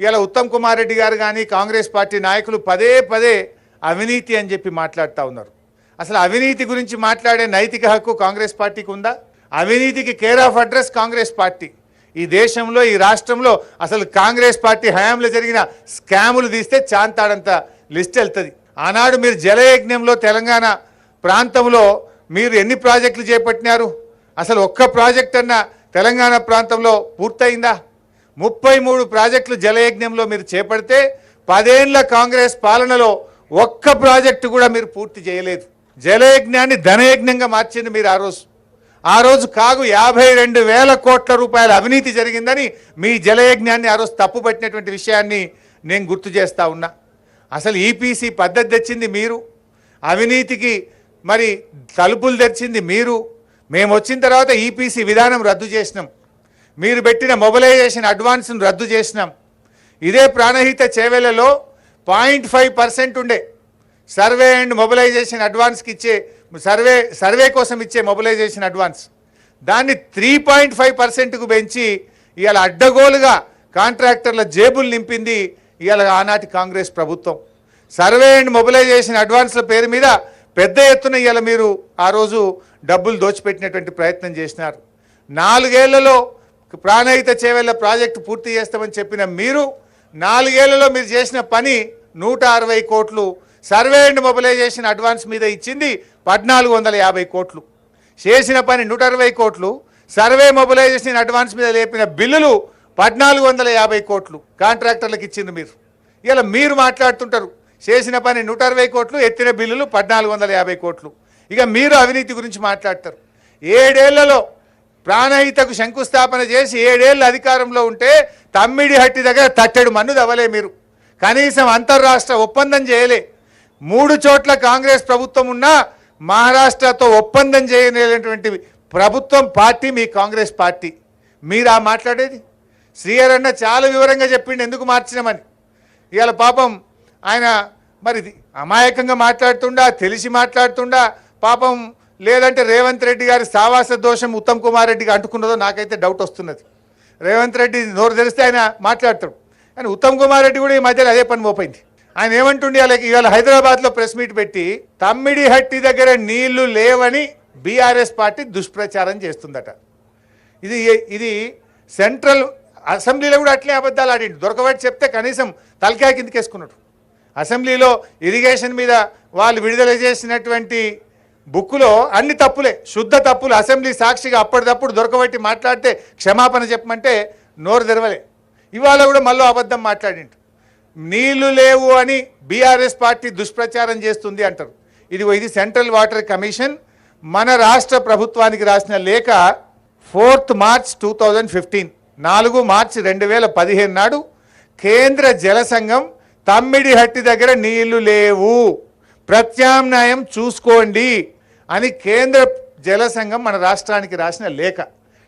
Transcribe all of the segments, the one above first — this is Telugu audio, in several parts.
ఇలా ఉత్తమ్ కుమార్ రెడ్డి గారు కానీ కాంగ్రెస్ పార్టీ నాయకులు పదే పదే అవినీతి అని చెప్పి మాట్లాడుతూ ఉన్నారు. అసలు అవినీతి గురించి మాట్లాడే నైతిక హక్కు కాంగ్రెస్ పార్టీకి ఉందా? అవినీతికి care of address Congress party. ఈ దేశంలో ఈ రాష్ట్రంలో అసలు కాంగ్రెస్ పార్టీ హయాంలో జరిగిన స్కాములు తీస్తే చాంతాడంత లిస్ట్ వెళ్తుంది. ఆనాడు మీరు జలయజ్ఞంలో తెలంగాణ ప్రాంతంలో మీరు ఎన్ని ప్రాజెక్టులు చేపట్టినారు? అసలు ఒక్క ప్రాజెక్ట్ అన్న తెలంగాణ ప్రాంతంలో పూర్తయిందా? 33 ప్రాజెక్టులు జలయజ్ఞంలో మీరు చేపడితే 10 ఏళ్ల కాంగ్రెస్ పాలనలో ఒక్క ప్రాజెక్టు కూడా మీరు పూర్తి చేయలేదు. జలయజ్ఞాన్ని ధనయజ్ఞంగా మార్చింది మీరు ఆ రోజు కాగు 52,000 కోట్ల రూపాయల అవినీతి జరిగిందని మీ జలయజ్ఞాన్ని ఆ రోజు తప్పుపట్టినటువంటి విషయాన్ని నేను గుర్తు చేస్తా ఉన్నా. అసలు ఈపీసీ పద్ధతి తెచ్చింది మీరు, అవినీతికి మరి తలుపులు తెచ్చింది మీరు. మేము వచ్చిన తర్వాత ఈపీసీ విధానం రద్దు చేసినాం, మీరు పెట్టిన మొబిలైజేషన్ అడ్వాన్స్ను రద్దు చేసినాం. ఇదే ప్రాణహిత చేవెళ్లలో 0.5% ఉండే సర్వే అండ్ మొబిలైజేషన్ అడ్వాన్స్కి ఇచ్చే సర్వే కోసం ఇచ్చే మొబిలైజేషన్ అడ్వాన్స్, దాన్ని 3.5%కు పెంచి ఇవాళ అడ్డగోలుగా కాంట్రాక్టర్ల జేబులు నింపింది ఇవాళ ఆనాటి కాంగ్రెస్ ప్రభుత్వం. సర్వే అండ్ మొబిలైజేషన్ అడ్వాన్స్ల పేరు మీద పెద్ద ఎత్తున ఇవాళ మీరు ఆ రోజు డబ్బులు దోచిపెట్టినటువంటి ప్రయత్నం చేసినారు. 4 ఏళ్లలో ప్రాణహిత చేవెళ్ల ప్రాజెక్టు పూర్తి చేస్తామని చెప్పిన మీరు 4 ఏళ్లలో మీరు చేసిన పని 160 కోట్లు, సర్వే అండ్ మొబిలైజేషన్ అడ్వాన్స్ మీద ఇచ్చింది 1,450 కోట్లు. చేసిన పని 160 కోట్లు, సర్వే మొబిలైజేషన్ అడ్వాన్స్ మీద లేపిన బిల్లులు 1,450 కోట్లు కాంట్రాక్టర్లకు ఇచ్చింది మీరు. ఇలా మీరు మాట్లాడుతుంటారు చేసిన పని 160 కోట్లు, ఎత్తిన బిల్లులు 1,450 కోట్లు. ఇక మీరు అవినీతి గురించి మాట్లాడతారు. 7 ఏళ్లలో ప్రాణహితకు శంకుస్థాపన చేసి 7 ఏళ్ళు అధికారంలో ఉంటే తమ్మిడిహట్టి దగ్గర తట్టెడు మన్ను దవ్వలే మీరు. కనీసం అంతర్రాష్ట్ర ఒప్పందం చేయలే. 3 చోట్ల కాంగ్రెస్ ప్రభుత్వం ఉన్నా మహారాష్ట్రతో ఒప్పందం చేయలేనటువంటి ప్రభుత్వం పార్టీ మీ కాంగ్రెస్ పార్టీ. మీరా మాట్లాడేది? శ్రీహరన్న చాలా వివరంగా చెప్పిండు ఎందుకు మార్చినామని. ఇవాళ పాపం ఆయన మరి అమాయకంగా మాట్లాడుతుండా, తెలిసి మాట్లాడుతుండా పాపం, లేదంటే రేవంత్ రెడ్డి గారి సావాస దోషం ఉత్తమ్ కుమార్ రెడ్డికి అంటుకున్నదో నాకైతే డౌట్ వస్తున్నది. రేవంత్ రెడ్డి నోరు తెరిస్తే ఆయన మాట్లాడతాడు, కానీ ఉత్తమ్ కుమార్ రెడ్డి కూడా ఈ మధ్యలో అదే పని మోపోయింది. ఆయన ఏమంటుండే ఇవాళ హైదరాబాద్లో ప్రెస్ మీట్ పెట్టి తమ్మిడిహట్టి దగ్గర నీళ్లు లేవని బీఆర్ఎస్ పార్టీ దుష్ప్రచారం చేస్తుందట. ఇది సెంట్రల్ అసెంబ్లీలో కూడా అట్లే అబద్ధాలు ఆడిండు. దొరకబట్టి చెప్తే కనీసం తలకాయ కిందకేసుకున్నాడు. అసెంబ్లీలో ఇరిగేషన్ మీద వాళ్ళు విడుదల చేసినటువంటి బుక్కులో అన్ని తప్పులే, శుద్ధ తప్పులు. అసెంబ్లీ సాక్షిగా అప్పటిదప్పుడు దొరకబట్టి మాట్లాడితే క్షమాపణ చెప్పమంటే నోరు తెరవలే. ఇవాళ కూడా మళ్ళీ అబద్ధం మాట్లాడిండు. నీళ్లు లేవు అని బీఆర్ఎస్ పార్టీ దుష్ప్రచారం చేస్తుంది అంటారు. ఇది సెంట్రల్ వాటర్ కమిషన్ మన రాష్ట్ర ప్రభుత్వానికి రాసిన లేఖ 4 మార్చ్ 2015, 4 మార్చి 2015 నాడు కేంద్ర జల సంఘం తమ్మిడిహట్టి దగ్గర నీళ్లు లేవు, ప్రత్యామ్నాయం చూసుకోండి అని కేంద్ర జల సంఘం మన రాష్ట్రానికి రాసిన లేఖ.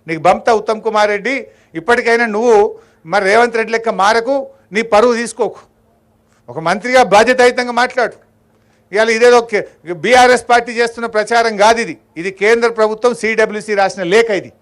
నీకు బంప్తా ఉత్తమ్ కుమార్ రెడ్డి, ఇప్పటికైనా నువ్వు మరి రేవంత్ రెడ్డి లెక్క మారకు, నీ పరువు తీసుకోకు, ఒక మంత్రిగా బాధ్యతాయుతంగా మాట్లాడు. ఇవాళ ఇదేదో బీఆర్ఎస్ పార్టీ చేస్తున్న ప్రచారం కాదు ఇది కేంద్ర ప్రభుత్వం CWC రాసిన లేఖ ఇది.